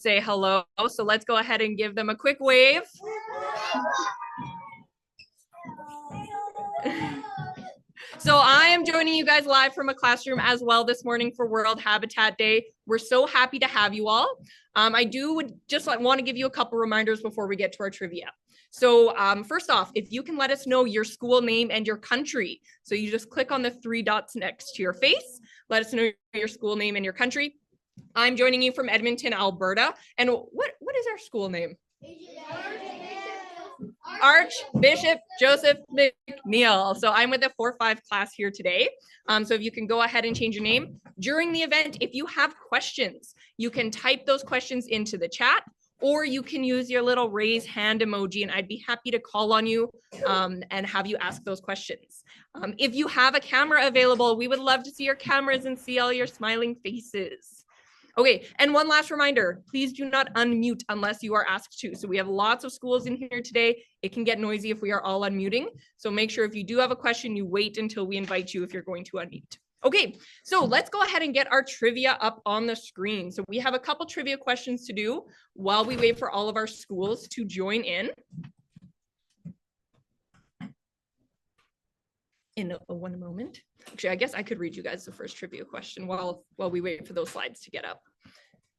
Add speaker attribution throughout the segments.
Speaker 1: say hello. So let's go ahead and give them a quick wave. So I am joining you guys live from a classroom as well this morning for World Habitat Day. We're so happy to have you all. I would just want to give you a couple reminders before we get to our trivia. So first off, if you can let us know your school name and your country. So you just click on the 3 dots next to your face. Let us know your school name and your country. I'm joining you from Edmonton, Alberta. And what is our school name? Archbishop Joseph McNeil. So I'm with the 4-5 class here today. So if you can go ahead and change your name. During the event, if you have questions, you can type those questions into the chat, or you can use your little raise hand emoji, and I'd be happy to call on you and have you ask those questions. If you have a camera available, we would love to see your cameras and see all your smiling faces. Okay, and one last reminder, please do not unmute unless you are asked to. So we have lots of schools in here today. It can get noisy if we are all unmuting. So make sure if you do have a question, you wait until we invite you if you're going to unmute. Okay, so let's go ahead and get our trivia up on the screen. So we have a couple trivia questions to do while we wait for all of our schools to join in. In one moment. Actually, I guess I could read you guys the first trivia question while we wait for those slides to get up.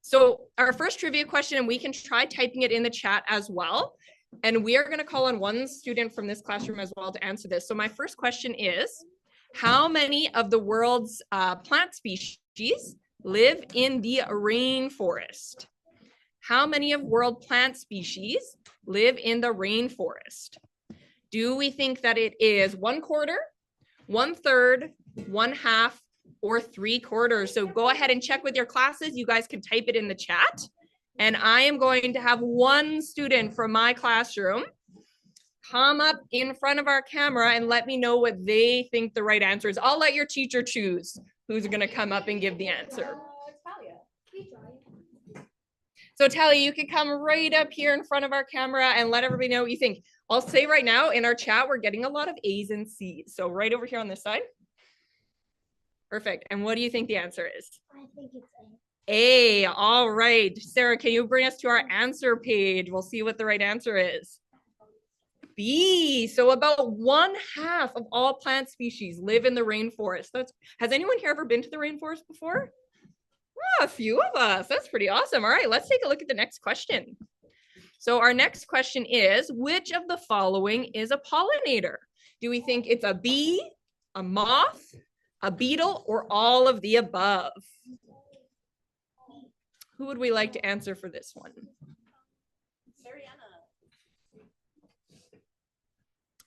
Speaker 1: So our first trivia question, and we can try typing it in the chat as well. And we are going to call on one student from this classroom as well to answer this. So my first question is, how many of the world's plant species live in the rainforest? How many of world plant species live in the rainforest? Do we think that it is 1/4, 1/3, 1/2, or 3/4? So go ahead and check with your classes. You guys can type it in the chat. And I am going to have one student from my classroom come up in front of our camera and let me know what they think the right answer is. I'll let your teacher choose who's going to come up and give the answer. So Talia, you can come right up here in front of our camera and let everybody know what you think. I'll say right now in our chat, we're getting a lot of A's and C's. So right over here on this side. Perfect. And what do you think the answer is?
Speaker 2: I think it's
Speaker 1: A. All right. Sarah, can you bring us to our answer page? We'll see what the right answer is. B. So about 1/2 of all plant species live in the rainforest. Has anyone here ever been to the rainforest before? Oh, a few of us. That's pretty awesome. All right, let's take a look at the next question. So our next question is, which of the following is a pollinator? Do we think it's a bee, a moth, a beetle, or all of the above? Who would we like to answer for this one?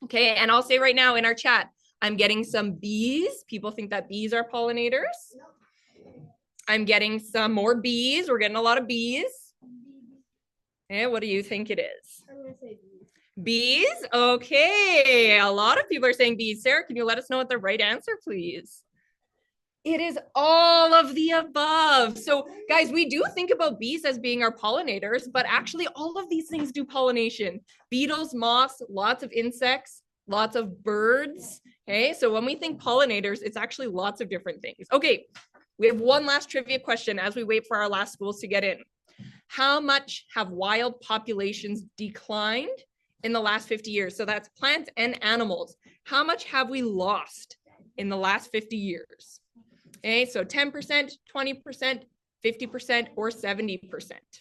Speaker 1: Okay, and I'll say right now in our chat, I'm getting some bees. People think that bees are pollinators. I'm getting some more bees. We're getting a lot of bees. Okay, what do you think it is?
Speaker 2: I'm going to say bees.
Speaker 1: Bees? Okay, a lot of people are saying bees. Sarah, can you let us know what the right answer, please? It is all of the above. So guys, we do think about bees as being our pollinators, but actually all of these things do pollination. Beetles, moths, lots of insects, lots of birds. Okay, so when we think pollinators, it's actually lots of different things. Okay, we have one last trivia question as we wait for our last schools to get in. How much have wild populations declined in the last 50 years? So that's plants and animals. How much have we lost in the last 50 years? Okay, so 10%, 20%, 50%, or 70%?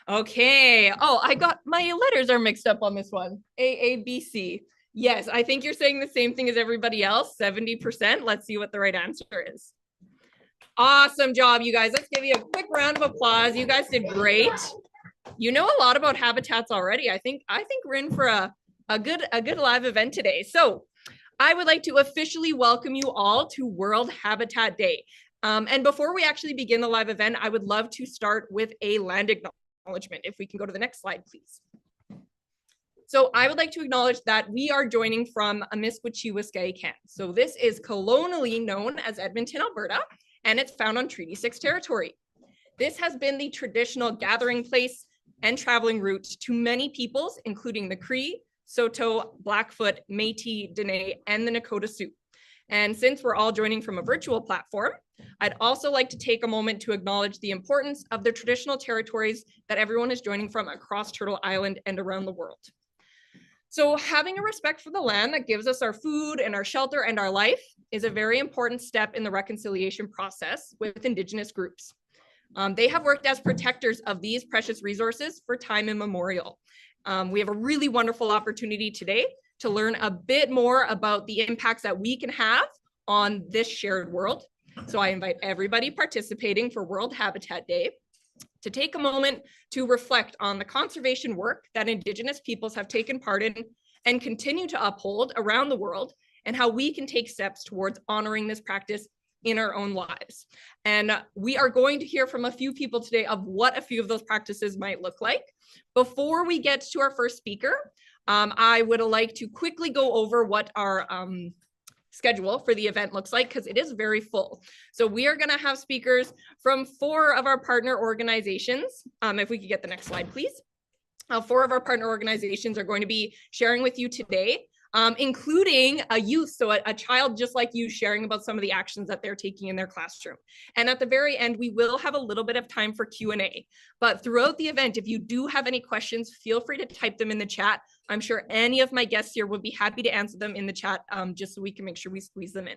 Speaker 1: Okay. Oh, I got my letters are mixed up on this one. A, B, C. Yes, I think you're saying the same thing as everybody else, 70%. Let's see what the right answer is. Awesome job, you guys. Let's give you a quick round of applause. You guys did great. You know a lot about habitats already. I think we're in for a good live event today. So I would like to officially welcome you all to World Habitat Day. And before we actually begin the live event, I would love to start with a land acknowledgement. If we can go to the next slide, please. So I would like to acknowledge that we are joining from Amiskwaciwâskahikan. So this is colonially known as Edmonton, Alberta, and it's found on Treaty 6 territory. This has been the traditional gathering place and traveling route to many peoples, including the Cree, Saulteaux, Blackfoot, Métis, Dene, and the Nakota Sioux. And since we're all joining from a virtual platform, I'd also like to take a moment to acknowledge the importance of the traditional territories that everyone is joining from across Turtle Island and around the world. So having a respect for the land that gives us our food and our shelter and our life is a very important step in the reconciliation process with Indigenous groups. They have worked as protectors of these precious resources for time immemorial. We have a really wonderful opportunity today to learn a bit more about the impacts that we can have on this shared world. So I invite everybody participating for World Habitat Day to take a moment to reflect on the conservation work that Indigenous peoples have taken part in and continue to uphold around the world, and how we can take steps towards honoring this practice in our own lives. And we are going to hear from a few people today of what a few of those practices might look like. Before we get to our first speaker, I would like to quickly go over what our schedule for the event looks like, because it is very full. So we are going to have speakers from 4 of our partner organizations. If we could get the next slide, please. 4 of our partner organizations are going to be sharing with you today, including a youth, so a child just like you, sharing about some of the actions that they're taking in their classroom. And at the very end, we will have a little bit of time for Q&A. But throughout the event, if you do have any questions, feel free to type them in the chat. I'm sure any of my guests here would be happy to answer them in the chat, just so we can make sure we squeeze them in.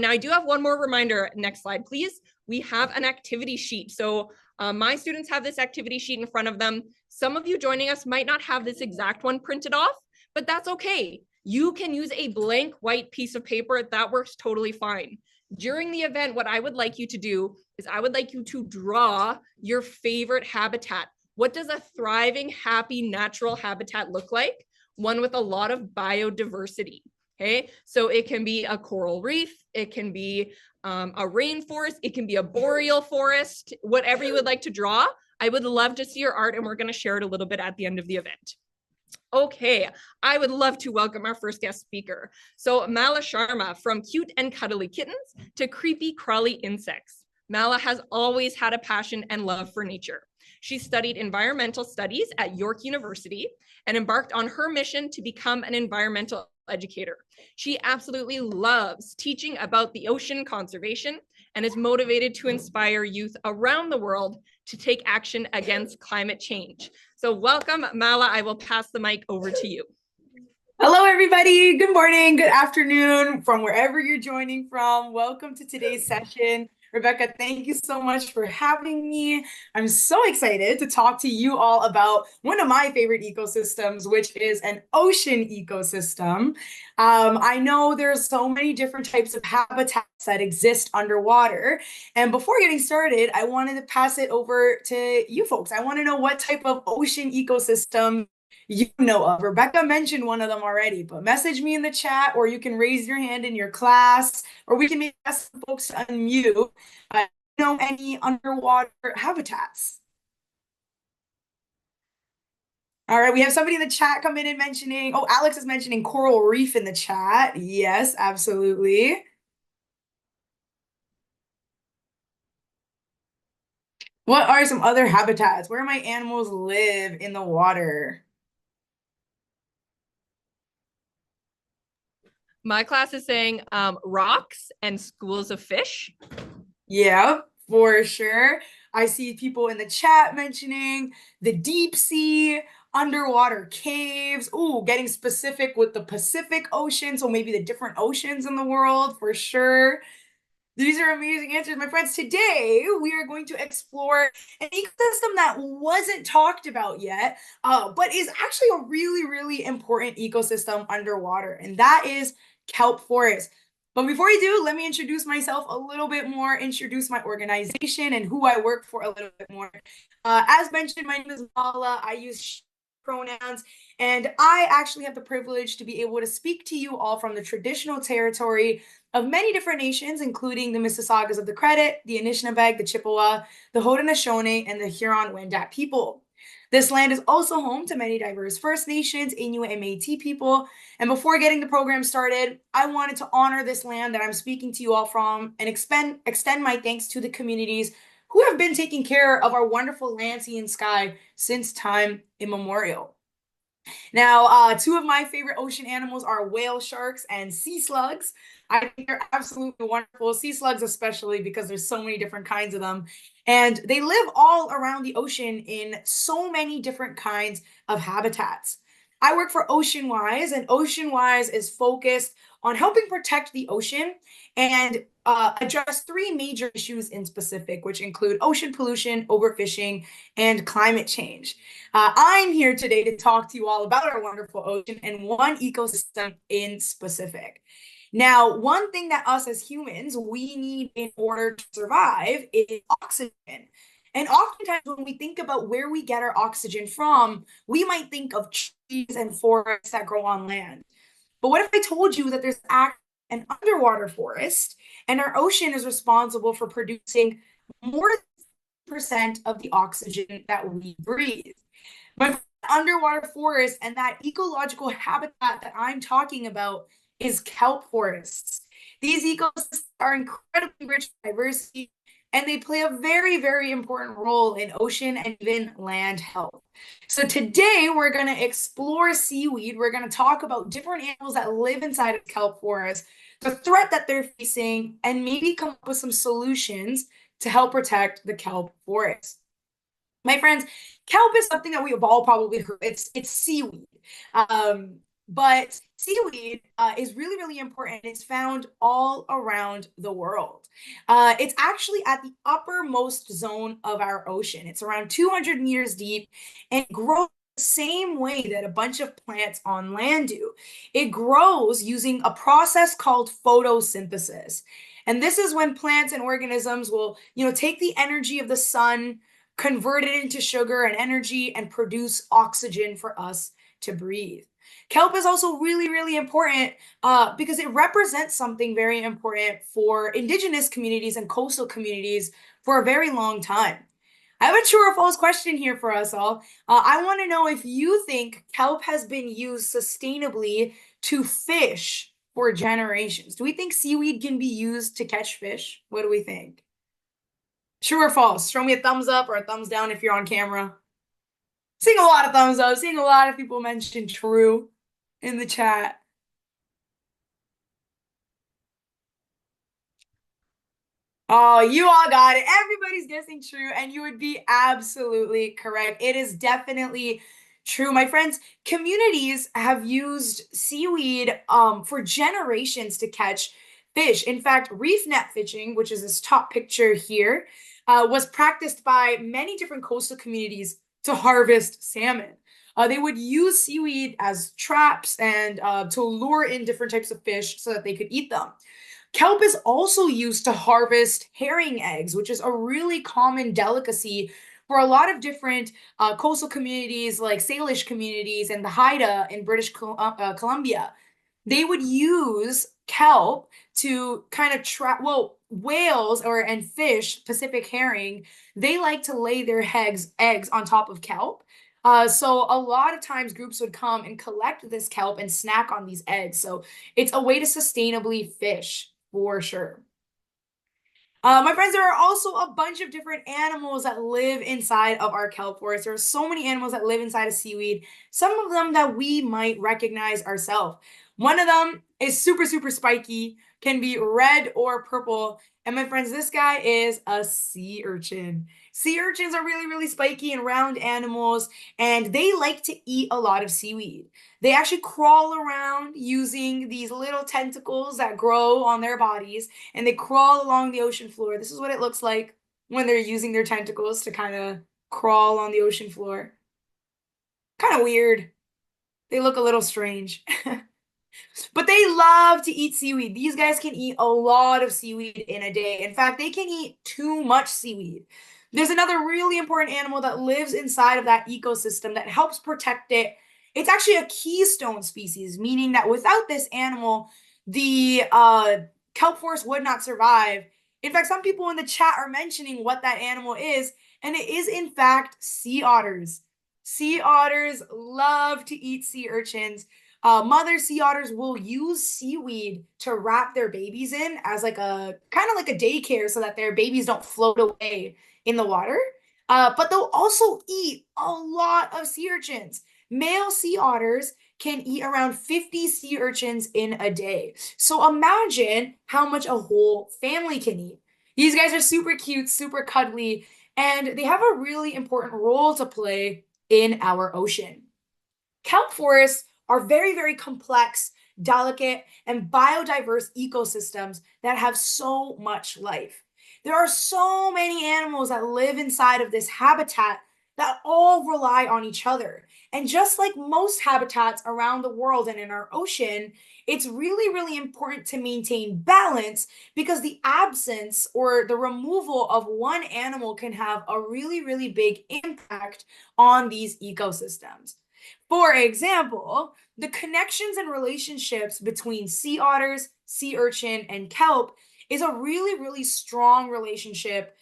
Speaker 1: Now, I do have one more reminder. Next slide, please. We have an activity sheet. So my students have this activity sheet in front of them. Some of you joining us might not have this exact one printed off, but that's okay. You can use a blank white piece of paper. That works totally fine. During the event, what I would like you to do is I would like you to draw your favorite habitat. What does a thriving, happy, natural habitat look like? One with a lot of biodiversity. Okay, so it can be a coral reef, it can be a rainforest, it can be a boreal forest, whatever you would like to draw. I would love to see your art, and we're going to share it a little bit at the end of the event. Okay, I would love to welcome our first guest speaker. So Mala Sharma, from cute and cuddly kittens to creepy crawly insects. Mala has always had a passion and love for nature. She studied environmental studies at York University and embarked on her mission to become an environmental educator. She absolutely loves teaching about the ocean conservation and is motivated to inspire youth around the world to take action against climate change. So welcome, Mala. I will pass the mic over to you.
Speaker 2: Hello, everybody. Good morning, good afternoon, from wherever you're joining from. Welcome to today's session. Rebecca, thank you so much for having me. I'm so excited to talk to you all about one of my favorite ecosystems, which is an ocean ecosystem. I know there's so many different types of habitats that exist underwater. And before getting started, I wanted to pass it over to you folks. I want to know what type of ocean ecosystem you know of. Rebecca mentioned one of them already, but message me in the chat, or you can raise your hand in your class, or we can maybe ask folks to unmute. Know any underwater habitats? All right, we have somebody in the chat come in and mentioning, oh, Alex is mentioning coral reef in the chat. Yes, absolutely. What are some other habitats? Where might animals live in the water?
Speaker 1: My class is saying rocks and schools of fish.
Speaker 2: Yeah, for sure. I see people in the chat mentioning the deep sea, underwater caves. Ooh, getting specific with the Pacific Ocean, so maybe the different oceans in the world, for sure. These are amazing answers, my friends. Today, we are going to explore an ecosystem that wasn't talked about yet, but is actually a really, really important ecosystem underwater, and that is kelp forest. But before we do, let me introduce myself a little bit more, introduce my organization and who I work for a little bit more. As mentioned, my name is Mala. I use she pronouns, and I actually have the privilege to be able to speak to you all from the traditional territory of many different nations, including the Mississaugas of the Credit, the Anishinaabe, the Chippewa, the Haudenosaunee, and the Huron-Wendat people. This land is also home to many diverse First Nations, Inuit, and Métis people. And before getting the program started, I wanted to honor this land that I'm speaking to you all from and extend my thanks to the communities who have been taking care of our wonderful land, sea, and sky since time immemorial. Now, two of my favorite ocean animals are whale sharks and sea slugs. I think they're absolutely wonderful. Sea slugs, especially because there's so many different kinds of them. And they live all around the ocean in so many different kinds of habitats. I work for Ocean Wise, and Ocean Wise is focused on helping protect the ocean and address three major issues in specific, which include ocean pollution, overfishing, and climate change. I'm here today to talk to you all about our wonderful ocean and one ecosystem in specific. Now, one thing that us as humans, we need in order to survive is oxygen. And oftentimes when we think about where we get our oxygen from, we might think of trees and forests that grow on land. But what if I told you that there's actually an underwater forest and our ocean is responsible for producing more than percent of the oxygen that we breathe? But underwater forest and that ecological habitat that I'm talking about is kelp forests. These ecosystems are incredibly rich in diversity, and they play a very, very important role in ocean and even land health. So today we're going to explore seaweed. We're going to talk about different animals that live inside of kelp forests, the threat that they're facing, and maybe come up with some solutions to help protect the kelp forest. My friends, kelp is something that we have all probably heard. It's seaweed. But seaweed is really, really important. It's found all around the world. It's actually at the uppermost zone of our ocean. It's around 200 meters deep and grows the same way that a bunch of plants on land do. It grows using a process called photosynthesis. And this is when plants and organisms will, take the energy of the sun, convert it into sugar and energy, and produce oxygen for us to breathe. Kelp is also really, really important because it represents something very important for indigenous communities and coastal communities for a very long time. I have a true or false question here for us all. I want to know if you think kelp has been used sustainably to fish for generations. Do we think seaweed can be used to catch fish? What do we think? True or false? Show me a thumbs up or a thumbs down if you're on camera. Seeing a lot of thumbs up, seeing a lot of people mention true in the chat. Oh, you all got it. Everybody's guessing true, and you would be absolutely correct. It is definitely true. My friends, communities have used seaweed for generations to catch fish. In fact, reef net fishing, which is this top picture here, was practiced by many different coastal communities to harvest salmon. They would use seaweed as traps and to lure in different types of fish so that they could eat them. Kelp is also used to harvest herring eggs, which is a really common delicacy for a lot of different coastal communities like Salish communities and the Haida in British Columbia. They would use kelp to kind of trap, well, whales and fish, Pacific herring, they like to lay their eggs on top of kelp. So a lot of times groups would come and collect this kelp and snack on these eggs. So it's a way to sustainably fish for sure. My friends, there are also a bunch of different animals that live inside of our kelp forest. There are so many animals that live inside of seaweed, some of them that we might recognize ourselves. One of them is super, super spiky, can be red or purple. And my friends, this guy is a sea urchin. Sea urchins are really, really spiky and round animals, and they like to eat a lot of seaweed. They actually crawl around using these little tentacles that grow on their bodies, and they crawl along the ocean floor. This is what it looks like when they're using their tentacles to kind of crawl on the ocean floor. Kind of weird. They look a little strange. But they love to eat seaweed. These guys can eat a lot of seaweed in a day. In fact, they can eat too much seaweed. There's another really important animal that lives inside of that ecosystem that helps protect it. It's actually a keystone species, meaning that without this animal, the kelp forest would not survive. In fact, some people in the chat are mentioning what that animal is, and it is in fact sea otters. Sea otters love to eat sea urchins. Mother sea otters will use seaweed to wrap their babies in as like a kind of like a daycare so that their babies don't float away in the water. But they'll also eat a lot of sea urchins. Male sea otters can eat around 50 sea urchins in a day. So imagine how much a whole family can eat. These guys are super cute, super cuddly, and they have a really important role to play in our ocean. Kelp forests are very, very complex, delicate, and biodiverse ecosystems that have so much life. There are so many animals that live inside of this habitat that all rely on each other. And just like most habitats around the world and in our ocean, it's really, really important to maintain balance because the absence or the removal of one animal can have a really, really big impact on these ecosystems. For example, the connections and relationships between sea otters, sea urchin, and kelp is a really, really strong relationship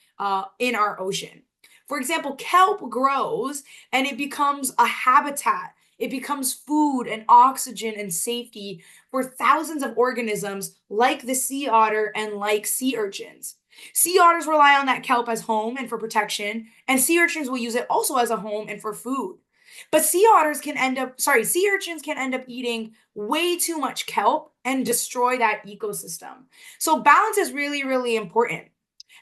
Speaker 2: in our ocean. For example, kelp grows and it becomes a habitat. It becomes food and oxygen and safety for thousands of organisms like the sea otter and like sea urchins. Sea otters rely on that kelp as home and for protection, and sea urchins will use it also as a home and for food. But sea urchins can end up eating way too much kelp and destroy that ecosystem. So balance is really, really important.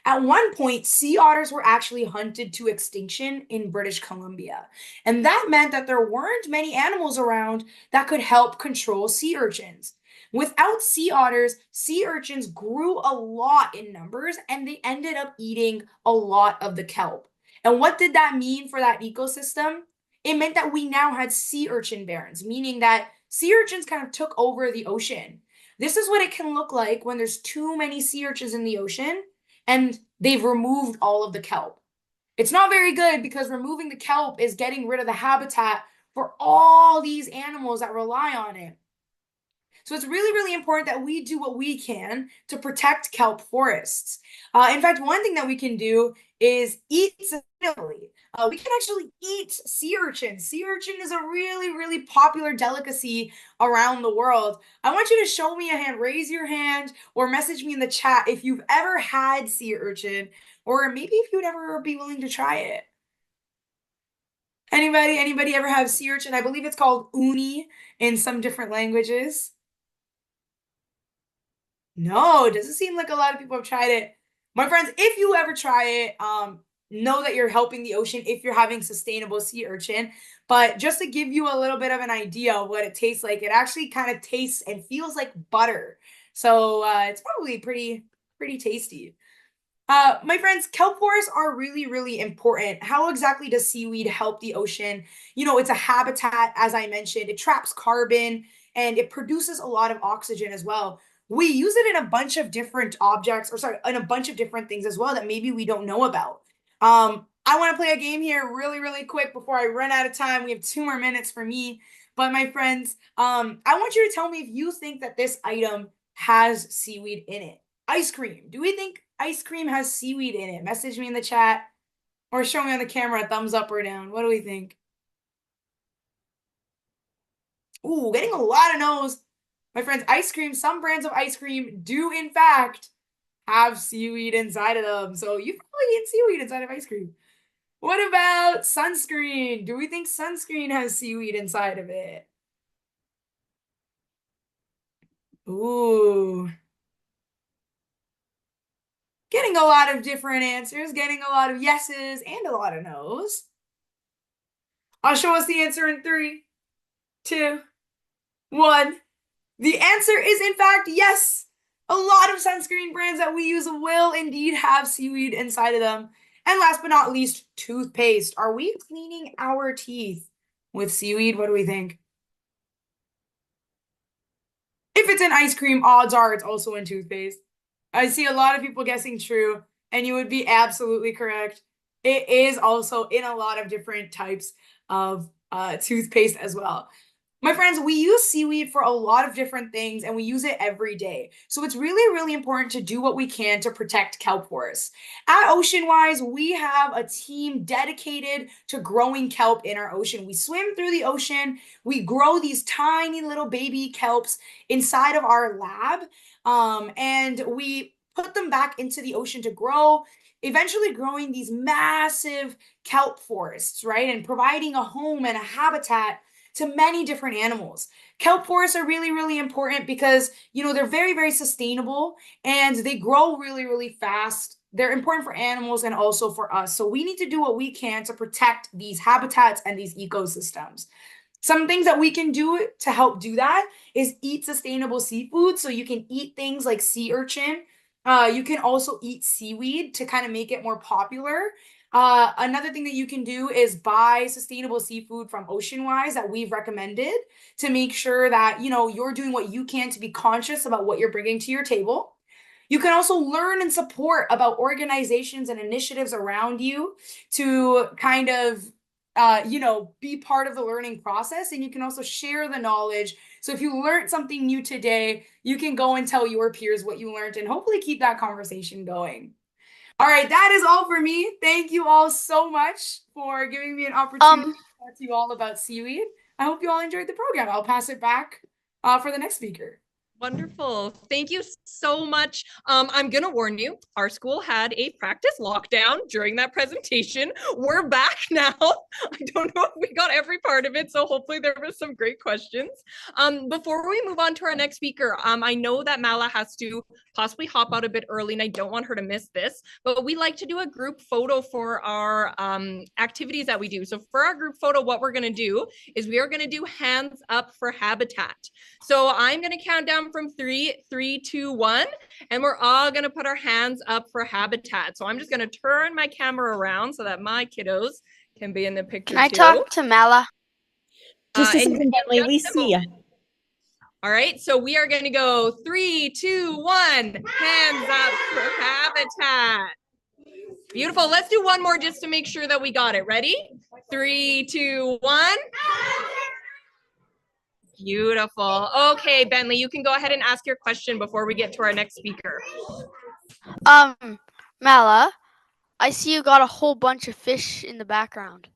Speaker 2: At one point, sea otters were actually hunted to extinction in British Columbia. And that meant that there weren't many animals around that could help control sea urchins. Without sea otters, sea urchins grew a lot in numbers and they ended up eating a lot of the kelp. And what did that mean for that ecosystem? It meant that we now had sea urchin barrens, meaning that sea urchins kind of took over the ocean. This is what it can look like when there's too many sea urchins in the ocean and they've removed all of the kelp. It's not very good because removing the kelp is getting rid of the habitat for all these animals that rely on it. So it's really, really important that we do what we can to protect kelp forests. In fact, one thing that we can do is eat sustainably. We can actually eat sea urchin. Sea urchin is a really, really popular delicacy around the world. I want you to show me a hand, raise your hand, or message me in the chat if you've ever had sea urchin, or maybe if you'd ever be willing to try it. Anybody ever have sea urchin? I believe it's called uni in some different languages. No, it doesn't seem like a lot of people have tried it. My friends, if you ever try it, know that you're helping the ocean if you're having sustainable sea urchin. But just to give you a little bit of an idea of what it tastes like, it actually kind of tastes and feels like butter. So it's probably pretty tasty. My friends, kelp forests are really, really important. How exactly does seaweed help the ocean? You know, it's a habitat, as I mentioned. It traps carbon and it produces a lot of oxygen as well. We use it in a bunch of different objects, or sorry, in a bunch of different things as well that maybe we don't know about. I want to play a game here really, really quick before I run out of time. We have 2 more minutes for me. But my friends, I want you to tell me if you think that this item has seaweed in it. Ice cream. Do we think ice cream has seaweed in it? Message me in the chat or show me on the camera a thumbs up or down. What do we think? Ooh, getting a lot of no's. My friends, ice cream, some brands of ice cream do in fact have seaweed inside of them. So you've probably eaten seaweed inside of ice cream. What about sunscreen? Do we think sunscreen has seaweed inside of it? Ooh. Getting a lot of different answers, getting a lot of yeses and a lot of no's. I'll show us the answer in 3, 2, 1. The answer is, in fact, yes. A lot of sunscreen brands that we use will indeed have seaweed inside of them. And last but not least, toothpaste. Are we cleaning our teeth with seaweed? What do we think? If it's in ice cream, odds are it's also in toothpaste. I see a lot of people guessing true, and you would be absolutely correct. It is also in a lot of different types of toothpaste as well. My friends, we use seaweed for a lot of different things and we use it every day. So it's really, really important to do what we can to protect kelp forests. At OceanWise, we have a team dedicated to growing kelp in our ocean. We swim through the ocean. We grow these tiny little baby kelps inside of our lab, and we put them back into the ocean to grow. eventually growing these massive kelp forests, right? And providing a home and a habitat to many different animals. Kelp forests are really, really important because, you know, they're very, very sustainable and they grow really, really fast. They're important for animals and also for us. So we need to do what we can to protect these habitats and these ecosystems. Some things that we can do to help do that is eat sustainable seafood. So you can eat things like sea urchin. You can also eat seaweed to kind of make it more popular. Another thing that you can do is buy sustainable seafood from Ocean Wise that we've recommended to make sure that, you know, you're doing what you can to be conscious about what you're bringing to your table. You can also learn and support about organizations and initiatives around you to kind of you know, be part of the learning process, and you can also share the knowledge. So if you learned something new today, you can go and tell your peers what you learned and hopefully keep that conversation going. All right, that is all for me. Thank you all so much for giving me an opportunity to talk to you all about seaweed. I hope you all enjoyed the program. I'll pass it back for the next speaker.
Speaker 1: Wonderful. Thank you so much. I'm going to warn you, our school had a practice lockdown during that presentation. We're back now. I don't know if we got every part of it, so hopefully there were some great questions. Before we move on to our next speaker, I know that Mala has to possibly hop out a bit early, and I don't want her to miss this, but we like to do a group photo for our activities that we do. So for our group photo, what we're going to do is we are going to do hands up for habitat. So I'm going to count down from 3, 3, 2, 1, and we're all going to put our hands up for habitat. So I'm just going to turn my camera around so that my kiddos can be in the picture
Speaker 3: Can I
Speaker 1: too.
Speaker 3: talk to Mala?
Speaker 4: Just a second, Bentley. We see you.
Speaker 1: All right, so we are going to go 3, 2, 1. Hands up for habitat. Beautiful. Let's do one more just to make sure that we got it. Ready? 3, 2, 1. Beautiful. Okay, Bentley, you can go ahead and ask your question before we get to our next speaker.
Speaker 3: Mala, I see you got a whole bunch of fish in the background.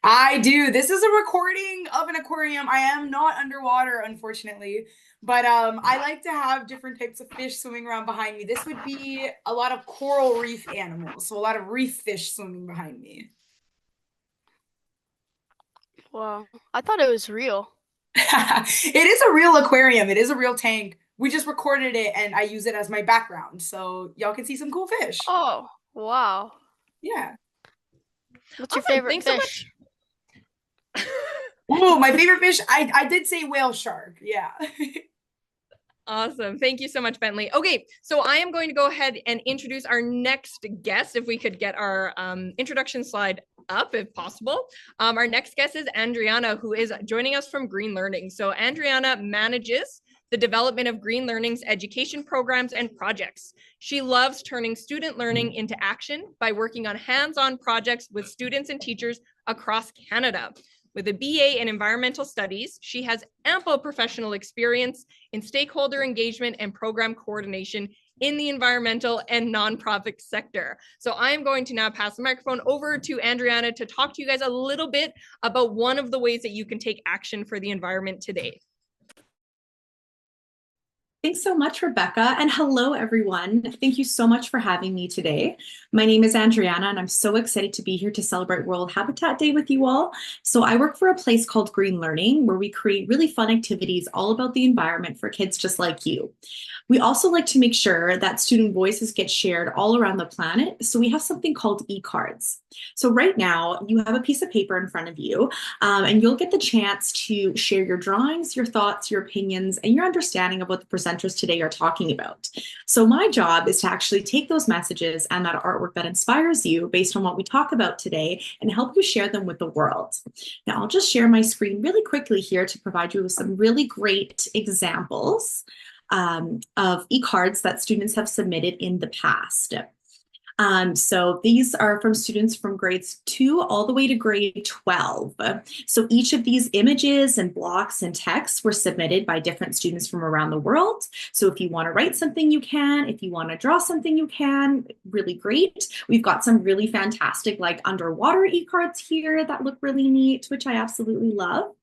Speaker 2: I do. This is a recording of an aquarium. I am not underwater, unfortunately, but I like to have different types of fish swimming around behind me. This would be a lot of coral reef animals, so a lot of reef fish swimming behind me.
Speaker 3: Wow, I thought it was real.
Speaker 2: It is a real aquarium. It is a real tank. We just recorded it and I use it as my background, so y'all can see some cool fish.
Speaker 3: Oh, wow.
Speaker 2: Yeah.
Speaker 3: What's your favorite fish?
Speaker 2: Oh, my favorite fish? I did say whale shark. Yeah.
Speaker 1: Awesome. Thank you so much, Bentley. Okay, so I am going to go ahead and introduce our next guest, if we could get our introduction slide up, if possible. Our next guest is Adriana, who is joining us from GreenLearning. So Adriana manages the development of GreenLearning's education programs and projects. She loves turning student learning into action by working on hands-on projects with students and teachers across Canada. With a BA in environmental studies, she has ample professional experience in stakeholder engagement and program coordination in the environmental and nonprofit sector. So I am going to now pass the microphone over to Adriana to talk to you guys a little bit about one of the ways that you can take action for the environment today.
Speaker 4: Thanks so much, Rebecca, and hello, everyone. Thank you so much for having me today. My name is Adriana, and I'm so excited to be here to celebrate World Habitat Day with you all. So I work for a place called GreenLearning, where we create really fun activities all about the environment for kids just like you. We also like to make sure that student voices get shared all around the planet, so we have something called e-cards. So right now, you have a piece of paper in front of you, and you'll get the chance to share your drawings, your thoughts, your opinions, and your understanding of what the presenters today are talking about. So my job is to actually take those messages and that artwork that inspires you based on what we talk about today and help you share them with the world. Now, I'll just share my screen really quickly here to provide you with some really great examples of e-cards that students have submitted in the past. So these are from students from grades 2 all the way to grade 12. So each of these images and blocks and texts were submitted by different students from around the world. So if you want to write something, you can. If you want to draw something, you can. Really great. We've got some really fantastic like underwater e-cards here that look really neat, which I absolutely love.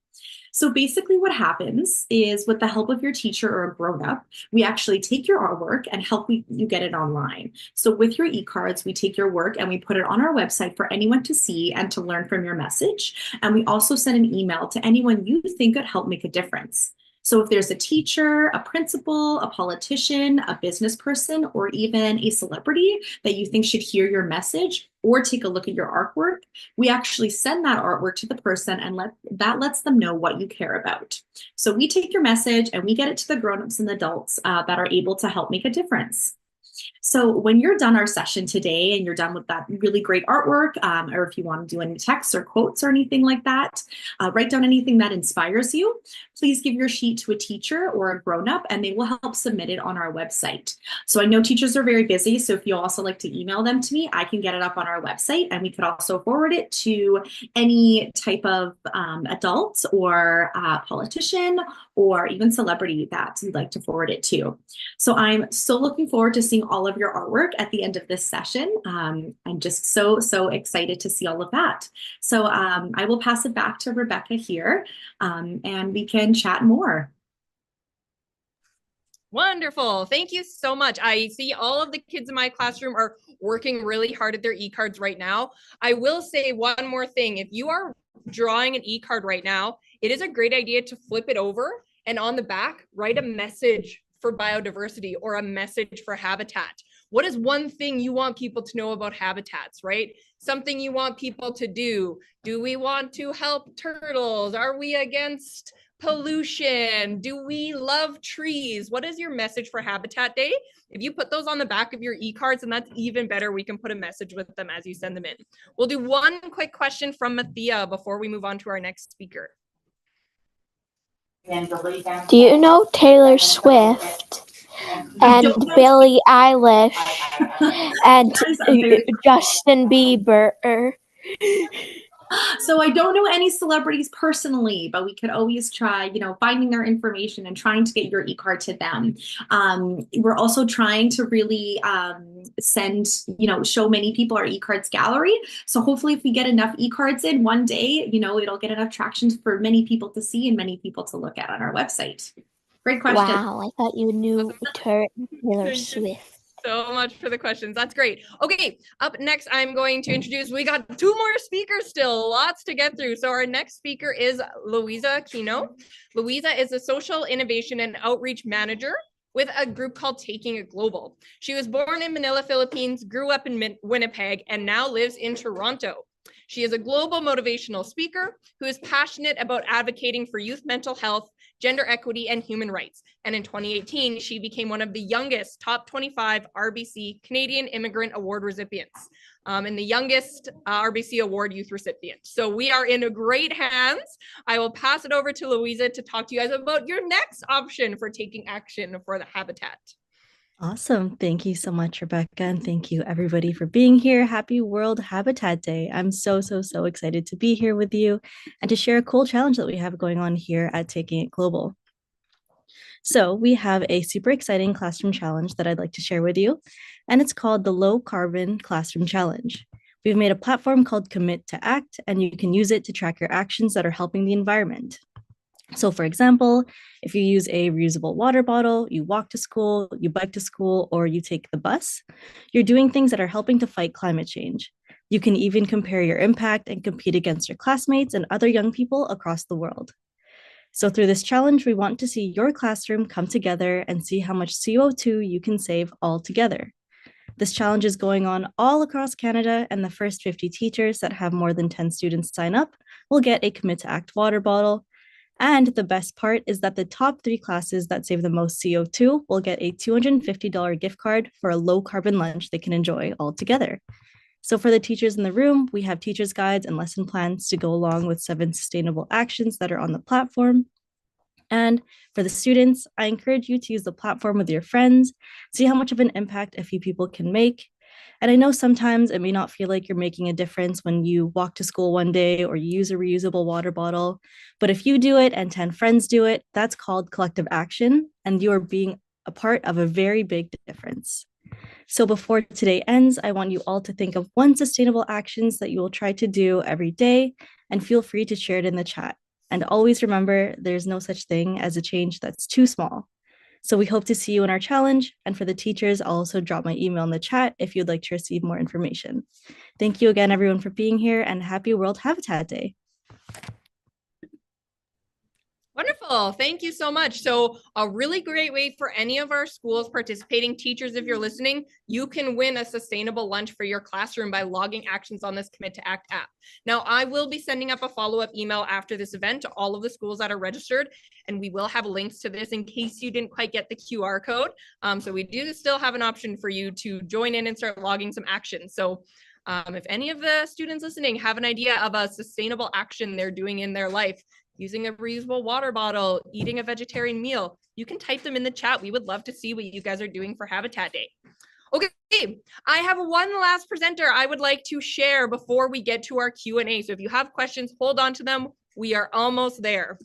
Speaker 4: So basically what happens is with the help of your teacher or a grown-up, we actually take your artwork and help you get it online. So with your e-cards, we take your work and we put it on our website for anyone to see and to learn from your message. And we also send an email to anyone you think could help make a difference. So if there's a teacher, a principal, a politician, a business person, or even a celebrity that you think should hear your message or take a look at your artwork, we actually send that artwork to the person and that lets them know what you care about. So we take your message and we get it to the grown-ups and adults that are able to help make a difference. So when you're done our session today and you're done with that really great artwork, or if you want to do any texts or quotes or anything like that, write down anything that inspires you. Please give your sheet to a teacher or a grown-up and they will help submit it on our website. So I know teachers are very busy, so if you also like to email them to me, I can get it up on our website and we could also forward it to any type of adult or politician or even celebrity that you'd like to forward it to. So I'm so looking forward to seeing all of your artwork at the end of this session. I'm just so excited to see all of that. So I will pass it back to Rebecca here and we can chat more.
Speaker 1: Wonderful. Thank you so much. I see all of the kids in my classroom are working really hard at their e-cards right now. I will say one more thing. If you are drawing an e-card right now, it is a great idea to flip it over and on the back, write a message for biodiversity or a message for habitat. What is one thing you want people to know about habitats, right? Something you want people to do. Do we want to help turtles? Are we against pollution? Do we love trees? What is your message for Habitat Day? If you put those on the back of your e-cards, and that's even better, we can put a message with them as you send them in. We'll do one quick question from Mathia before we move on to our next speaker.
Speaker 5: Do you know Taylor Swift and Billie Eilish and Justin Bieber?
Speaker 4: So I don't know any celebrities personally, but we could always try, finding their information and trying to get your e-card to them. We're also trying to really send, show many people our e-cards gallery. So hopefully if we get enough e-cards in one day, it'll get enough traction for many people to see and many people to look at on our website. Great question.
Speaker 5: Wow, I thought you knew Taylor Swift.
Speaker 1: So much for the questions. That's great. Okay, up next, I'm going to introduce, we got two more speakers still, lots to get through. So our next speaker is Louisa Kino. Louisa is a social innovation and outreach manager with a group called TakingITGlobal. She was born in Manila, Philippines, grew up in Winnipeg, and now lives in Toronto. She is a global motivational speaker who is passionate about advocating for youth mental health, gender equity, and human rights. And in 2018, she became one of the youngest top 25 RBC Canadian Immigrant Award recipients and the youngest RBC Award youth recipient. So we are in great hands. I will pass it over to Louisa to talk to you guys about your next option for taking action for the habitat.
Speaker 6: Awesome. Thank you so much, Rebecca. And thank you everybody for being here. Happy World Habitat Day. I'm so excited to be here with you and to share a cool challenge that we have going on here at TakingITGlobal. So we have a super exciting classroom challenge that I'd like to share with you, and it's called the Low Carbon Classroom Challenge. We've made a platform called Commit to Act, and you can use it to track your actions that are helping the environment. So for example, if you use a reusable water bottle, you walk to school, you bike to school, or you take the bus, you're doing things that are helping to fight climate change. You can even compare your impact and compete against your classmates and other young people across the world. So through this challenge, we want to see your classroom come together and see how much CO2 you can save all together. This challenge is going on all across Canada, and the first 50 teachers that have more than 10 students sign up will get a Commit to Act water bottle. And the best part is that the top 3 classes that save the most CO2 will get a $250 gift card for a low carbon lunch they can enjoy all together. So for the teachers in the room, we have teachers' guides and lesson plans to go along with 7 sustainable actions that are on the platform. And for the students, I encourage you to use the platform with your friends, see how much of an impact a few people can make. And I know sometimes it may not feel like you're making a difference when you walk to school one day or you use a reusable water bottle. But if you do it and 10 friends do it, that's called collective action, and you are being a part of a very big difference. So before today ends, I want you all to think of 1 sustainable actions that you will try to do every day, and feel free to share it in the chat. And always remember, there's no such thing as a change that's too small. So we hope to see you in our challenge. And for the teachers, I'll also drop my email in the chat if you'd like to receive more information. Thank you again, everyone, for being here, and happy World Habitat Day.
Speaker 1: Wonderful. Thank you so much. So a really great way for any of our schools participating teachers, if you're listening, you can win a sustainable lunch for your classroom by logging actions on this Commit to Act app. Now, I will be sending up a follow-up email after this event to all of the schools that are registered, and we will have links to this in case you didn't quite get the QR code. So we do still have an option for you to join in and start logging some action. So if any of the students listening have an idea of a sustainable action they're doing in their life, using a reusable water bottle, eating a vegetarian meal, you can type them in the chat. We would love to see what you guys are doing for Habitat Day. Okay, I have one last presenter I would like to share before we get to our Q&A. So if you have questions, hold on to them. We are almost there.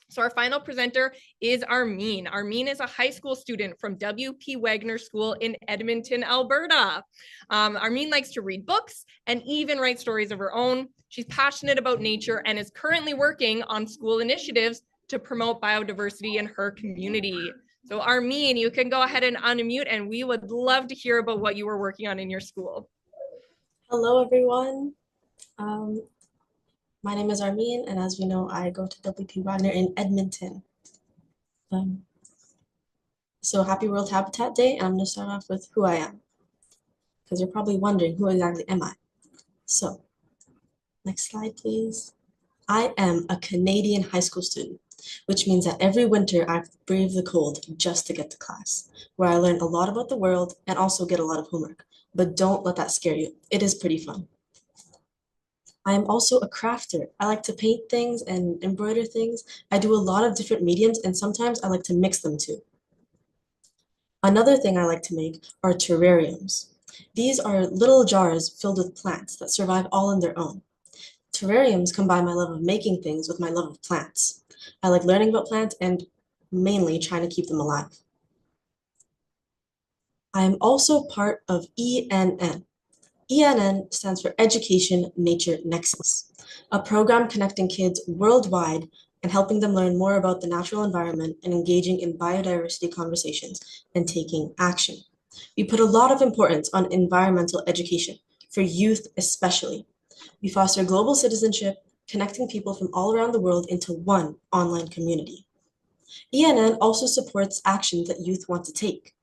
Speaker 1: So our final presenter is Armin. Armin is a high school student from W.P. Wagner School in Edmonton, Alberta. Armin likes to read books and even write stories of her own. She's passionate about nature and is currently working on school initiatives to promote biodiversity in her community. So Armin, you can go ahead and unmute, and we would love to hear about what you were working on in your school.
Speaker 7: Hello, everyone. My name is Armin, and as we know, I go to W.P. Wagner in Edmonton. So happy World Habitat Day, and I'm going to start off with who I am, because you're probably wondering, who exactly am I? So, next slide, please. I am a Canadian high school student, which means that every winter I brave the cold just to get to class, where I learn a lot about the world and also get a lot of homework. But don't let that scare you. It is pretty fun. I am also a crafter. I like to paint things and embroider things. I do a lot of different mediums, and sometimes I like to mix them too. Another thing I like to make are terrariums. These are little jars filled with plants that survive all on their own. Terrariums combine my love of making things with my love of plants. I like learning about plants and mainly trying to keep them alive. I am also part of ENN. ENN stands for Education Nature Nexus, a program connecting kids worldwide and helping them learn more about the natural environment and engaging in biodiversity conversations and taking action. We put a lot of importance on environmental education, for youth especially. We foster global citizenship, connecting people from all around the world into one online community. ENN also supports actions that youth want to take.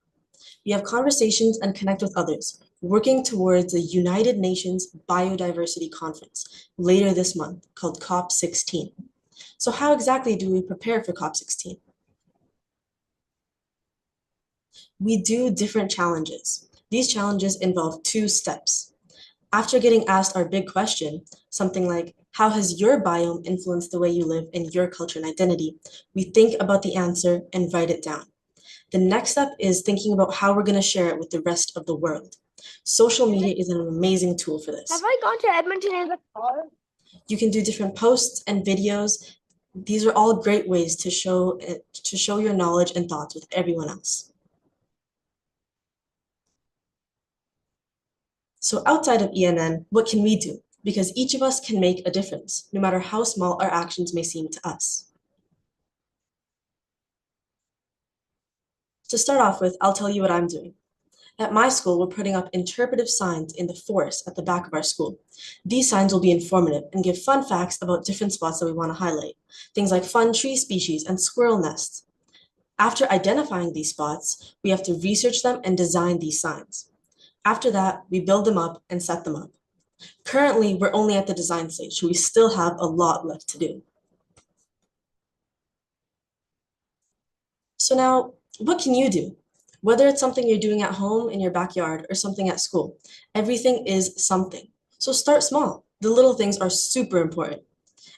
Speaker 7: We have conversations and connect with others, working towards the United Nations Biodiversity Conference later this month called COP16. So how exactly do we prepare for COP16? We do different challenges. These challenges involve 2 steps. After getting asked our big question, something like, how has your biome influenced the way you live in your culture and identity? We think about the answer and write it down. The next step is thinking about how we're going to share it with the rest of the world. Social media is an amazing tool for this.
Speaker 5: Have I gone to Edmonton in the car?
Speaker 7: You can do different posts and videos. These are all great ways to show your knowledge and thoughts with everyone else. So outside of ENN, what can we do? Because each of us can make a difference, no matter how small our actions may seem to us. To start off with, I'll tell you what I'm doing. At my school, we're putting up interpretive signs in the forest at the back of our school. These signs will be informative and give fun facts about different spots that we want to highlight. Things like fun tree species and squirrel nests. After identifying these spots, we have to research them and design these signs. After that, we build them up and set them up. Currently, we're only at the design stage, so we still have a lot left to do. So now, what can you do? Whether it's something you're doing at home in your backyard or something at school, everything is something. So start small. The little things are super important.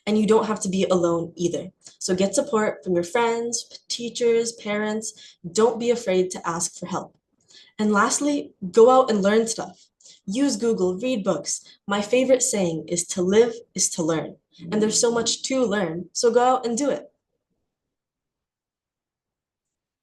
Speaker 7: And you don't have to be alone either. So get support from your friends, teachers, parents. Don't be afraid to ask for help. And lastly, go out and learn stuff. Use Google, read books. My favorite saying is to live is to learn. And there's so much to learn, so go out and do it.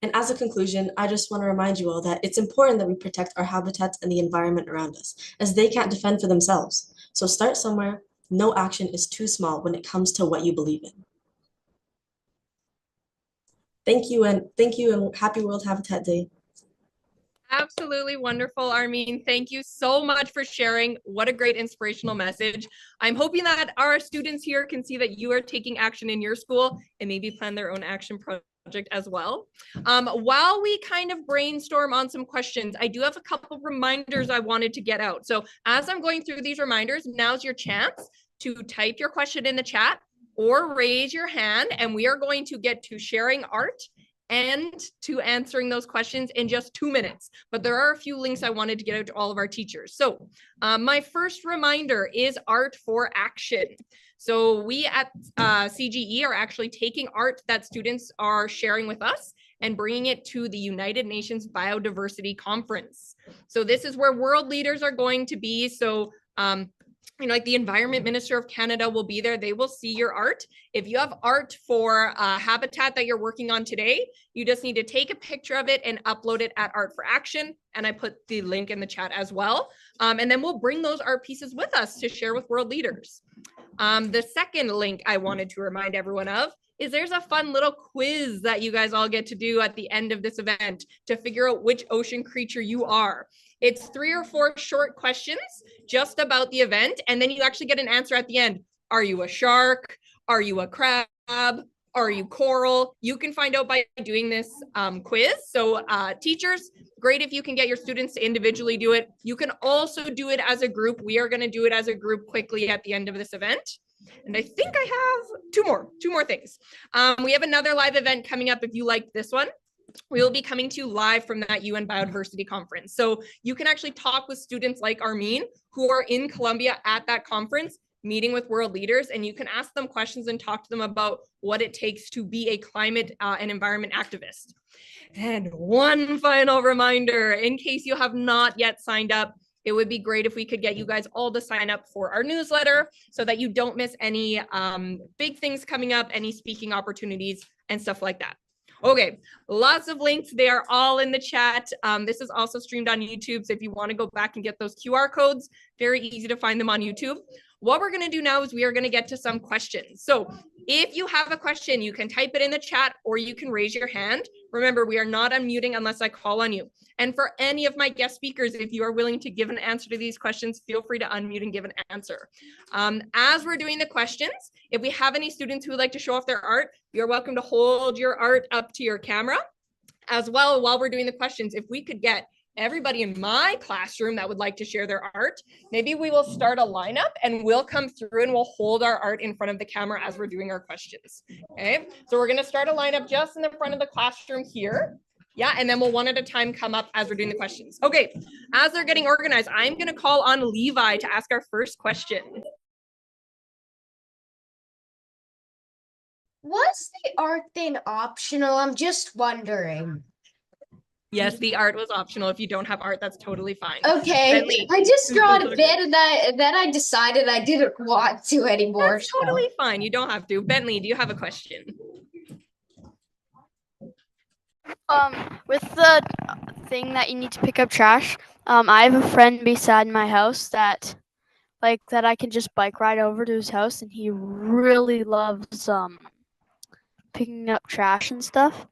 Speaker 7: And as a conclusion, I just want to remind you all that it's important that we protect our habitats and the environment around us, as they can't defend for themselves. So start somewhere. No action is too small when it comes to what you believe in. Thank you and happy World Habitat Day.
Speaker 1: Absolutely wonderful, Armin. Thank you so much for sharing. What a great inspirational message. I'm hoping that our students here can see that you are taking action in your school and maybe plan their own action project as well. While we kind of brainstorm on some questions, I do have a couple reminders I wanted to get out. So as I'm going through these reminders, now's your chance to type your question in the chat or raise your hand, and we are going to get to sharing art and to answering those questions in just 2 minutes. But there are a few links I wanted to get out to all of our teachers. So my first reminder is Art for Action. So we at CGE are actually taking art that students are sharing with us and bringing it to the United Nations Biodiversity Conference. So this is where world leaders are going to be. So like the Environment Minister of Canada will be there. They will see your art. If you have art for habitat that you're working on today, you just need to take a picture of it and upload it at Art for Action. And I put the link in the chat as well. And then we'll bring those art pieces with us to share with world leaders. The second link I wanted to remind everyone of is there's a fun little quiz that you guys all get to do at the end of this event to figure out which ocean creature you are. It's 3 or 4 short questions just about the event, and then you actually get an answer at the end. Are you a shark? Are you a crab? Are you coral? You can find out by doing this quiz. So teachers, great if you can get your students to individually do it. You can also do it as a group. We are going to do it as a group quickly at the end of this event. And I think I have two more things. We have another live event coming up if you like this one. We will be coming to you live from that UN Biodiversity Conference. So you can actually talk with students like Armin who are in Colombia at that conference, meeting with world leaders, and you can ask them questions and talk to them about what it takes to be a climate and environment activist. And one final reminder, in case you have not yet signed up, it would be great if we could get you guys all to sign up for our newsletter so that you don't miss any big things coming up, any speaking opportunities and stuff like that. Okay, lots of links. They are all in the chat. This is also streamed on YouTube. So if you want to go back and get those QR codes, very easy to find them on YouTube. What we're going to do now is we are going to get to some questions. So if you have a question, you can type it in the chat or you can raise your hand. Remember, we are not unmuting unless I call on you. And for any of my guest speakers, if you are willing to give an answer to these questions, feel free to unmute and give an answer. As we're doing the questions, if we have any students who would like to show off their art, you're welcome to hold your art up to your camera. As well, while we're doing the questions, if we could get everybody in my classroom that would like to share their art, maybe we will start a lineup and we'll come through and we'll hold our art in front of the camera as we're doing our questions. Okay, so we're going to start a lineup just in the front of the classroom here. Yeah, and then we'll one at a time come up as we're doing the questions. Okay, as they're getting organized, I'm going to call on Levi to ask our first question.
Speaker 8: Was the art thing optional? I'm just wondering.
Speaker 1: Yes, the art was optional. If you don't have art, that's totally fine.
Speaker 8: Okay,
Speaker 1: Bentley.
Speaker 8: I just drawn a bit and then I decided I didn't want to anymore.
Speaker 1: That's totally fine. You don't have to. Bentley, do you have a question?
Speaker 3: With the thing that you need to pick up trash, I have a friend beside my house that I can just bike ride over to his house, and he really loves picking up trash and stuff.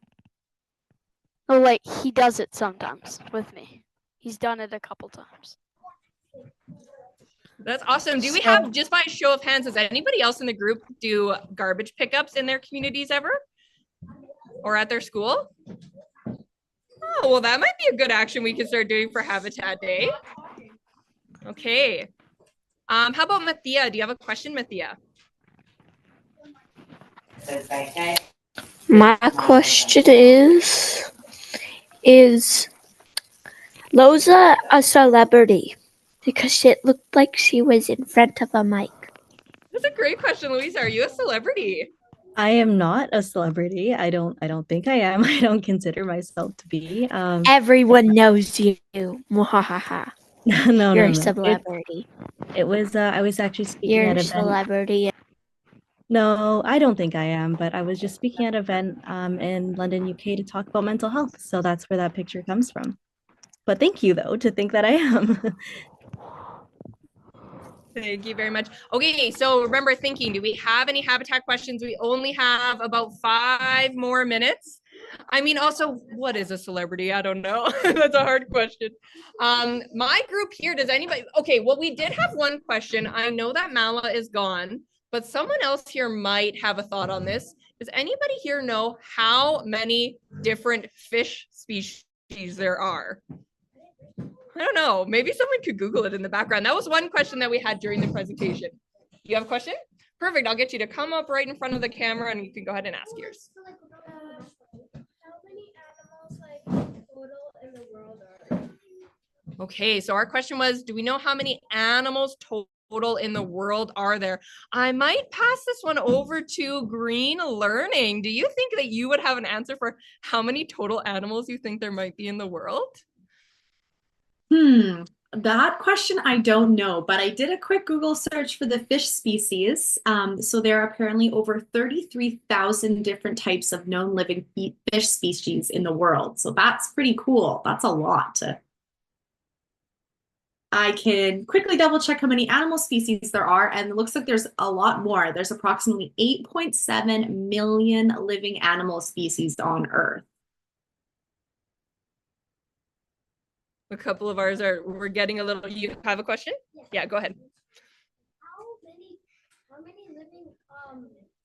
Speaker 3: So, like, he does it sometimes with me. He's done it a couple times.
Speaker 1: That's awesome. Do we have, just by a show of hands, does anybody else in the group do garbage pickups in their communities ever? Or at their school? Oh, well, that might be a good action we can start doing for Habitat Day. Okay. How about Mathia? Do you have a question, Mathia?
Speaker 5: My question is Loza a celebrity? Because it looked like she was in front of a mic.
Speaker 1: That's a great question, Louisa. Are you a celebrity?
Speaker 6: I am not a celebrity. I don't think I am. I don't consider myself to be.
Speaker 5: Everyone knows you. Mwahaha.
Speaker 6: No,
Speaker 5: You're
Speaker 6: no,
Speaker 5: a
Speaker 6: no.
Speaker 5: celebrity.
Speaker 6: It was I was actually speaking
Speaker 5: You're
Speaker 6: at
Speaker 5: a
Speaker 6: an event.
Speaker 5: celebrity.
Speaker 6: No, I don't think I am, but I was just speaking at an event in London, UK to talk about mental health. So that's where that picture comes from. But thank you, though, to think that I am.
Speaker 1: Thank you very much. Okay, so remember thinking, do we have any habitat questions? We only have about 5 more minutes. I mean, also, what is a celebrity? I don't know. That's a hard question. My group here, does anybody, okay, well, we did have one question. I know that Mala is gone, but someone else here might have a thought on this. Does anybody here know how many different fish species there are? I don't know. Maybe someone could Google it in the background. That was one question that we had during the presentation. You have a question? Perfect. I'll get you to come up right in front of the camera and you can go ahead and ask yours.
Speaker 9: How many animals total in the world are there?
Speaker 1: Okay, so our question was, do we know how many animals total in the world are there? I might pass this one over to GreenLearning. Do you think that you would have an answer for how many total animals you think there might be in the world?
Speaker 4: That question I don't know, but I did a quick Google search for the fish species. So there are apparently over 33,000 different types of known living fish species in the world. So that's pretty cool. That's a lot. I can quickly double check how many animal species there are, and it looks like there's a lot more. There's approximately 8.7 million living animal species on Earth.
Speaker 1: A couple of ours we're getting a little, you have a question? Yeah, go ahead.
Speaker 9: How many living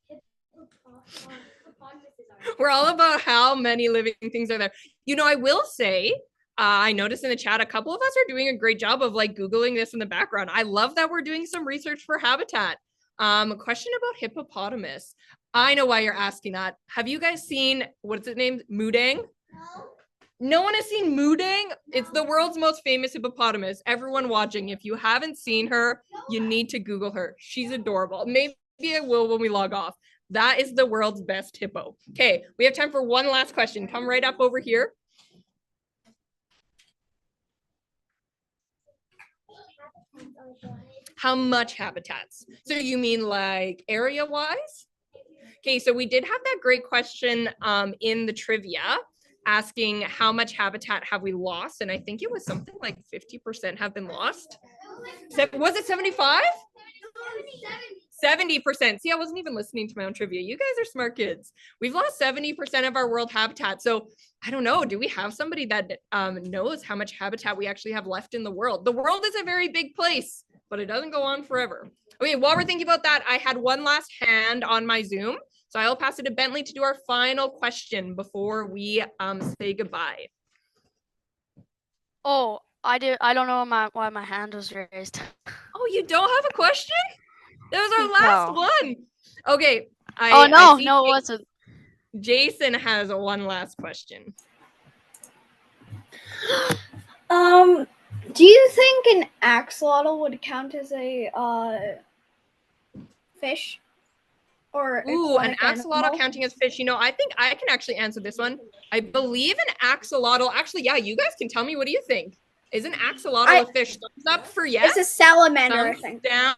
Speaker 9: hippopotamuses are there?
Speaker 1: We're all about how many living things are there. You know, I will say, I noticed in the chat, a couple of us are doing a great job of Googling this in the background. I love that we're doing some research for habitat. A question about hippopotamus. I know why you're asking that. Have you guys seen, what's it named? Mudang?
Speaker 9: No.
Speaker 1: No one has seen Mudang? It's the world's most famous hippopotamus. Everyone watching, if you haven't seen her, you need to Google her. She's adorable. Maybe I will when we log off. That is the world's best hippo. Okay, we have time for one last question. Come right up over here. How much habitats? So you mean area wise? Okay, so we did have that great question in the trivia asking how much habitat have we lost? And I think it was something like 50% have been lost. Was it 75? 70%. See, I wasn't even listening to my own trivia. You guys are smart kids. We've lost 70% of our world habitat. So I don't know, do we have somebody that knows how much habitat we actually have left in the world? The world is a very big place, but it doesn't go on forever. Okay, while we're thinking about that, I had one last hand on my Zoom. So I'll pass it to Bentley to do our final question before we say goodbye.
Speaker 3: Oh, I don't know why my hand was raised.
Speaker 1: Oh, you don't have a question? That was our last one. Okay.
Speaker 3: No, it wasn't.
Speaker 1: Jason has one last question.
Speaker 10: Do you think an axolotl would count as a fish? Or
Speaker 1: an axolotl counting as fish? You know, I think I can actually answer this one. I believe an axolotl, actually, yeah, you guys can tell me, what do you think? Is an axolotl a fish? Thumbs up for yes.
Speaker 10: It's a salamander, I think.
Speaker 1: Down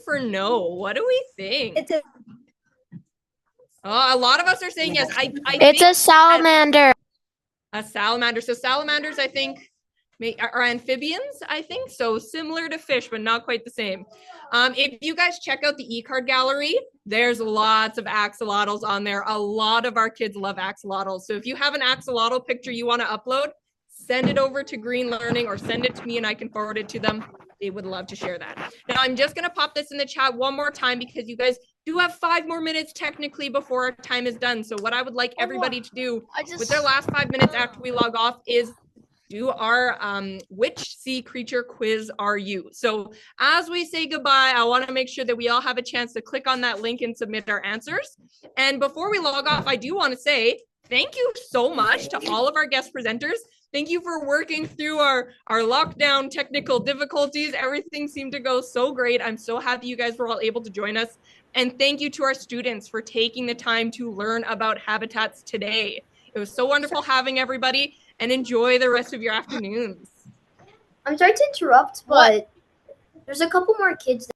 Speaker 1: for no. What do we think?
Speaker 10: It's a
Speaker 1: a lot of us are saying yes. I
Speaker 5: it's
Speaker 1: think
Speaker 5: a salamander.
Speaker 1: A salamander. So salamanders, I think, are amphibians, I think. So similar to fish, but not quite the same. If you guys check out the eCard gallery, there's lots of axolotls on there. A lot of our kids love axolotls. So if you have an axolotl picture you want to upload, send it over to GreenLearning or send it to me and I can forward it to them. They would love to share that. Now I'm just going to pop this in the chat one more time because you guys do have 5 more minutes technically before our time is done. So what I would like everybody to do with their last 5 minutes after we log off is do our which sea creature quiz are you? So as we say goodbye, I want to make sure that we all have a chance to click on that link and submit our answers. And before we log off, I do want to say thank you so much to all of our guest presenters. Thank you for working through our lockdown technical difficulties. Everything seemed to go so great. I'm so happy you guys were all able to join us. And thank you to our students for taking the time to learn about habitats today. It was so wonderful having everybody, and enjoy the rest of your afternoons.
Speaker 10: I'm sorry to interrupt, but there's a couple more kids.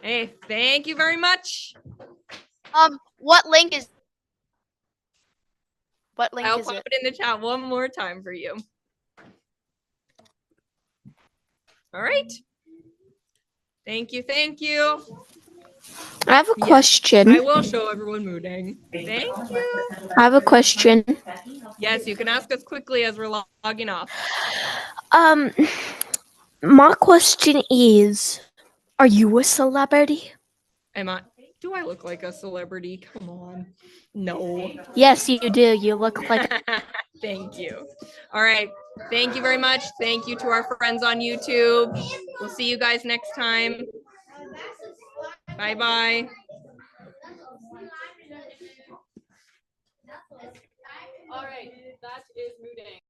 Speaker 1: Hey, thank you very much.
Speaker 3: What link is
Speaker 1: I'll pop it in the chat one more time for you. All right. Thank you. Thank you.
Speaker 5: I have a
Speaker 1: Yes,
Speaker 5: question.
Speaker 1: I will show everyone mooning. Thank you.
Speaker 5: I have a question.
Speaker 1: Yes, you can ask us quickly as we're logging off.
Speaker 5: My question is, are you a celebrity?
Speaker 1: Do I look like a celebrity? Come on. No.
Speaker 5: Yes, you do. You look like.
Speaker 1: Thank you. All right. Thank you very much. Thank you to our friends on YouTube. We'll see you guys next time. Bye-bye. All right, that is mooning.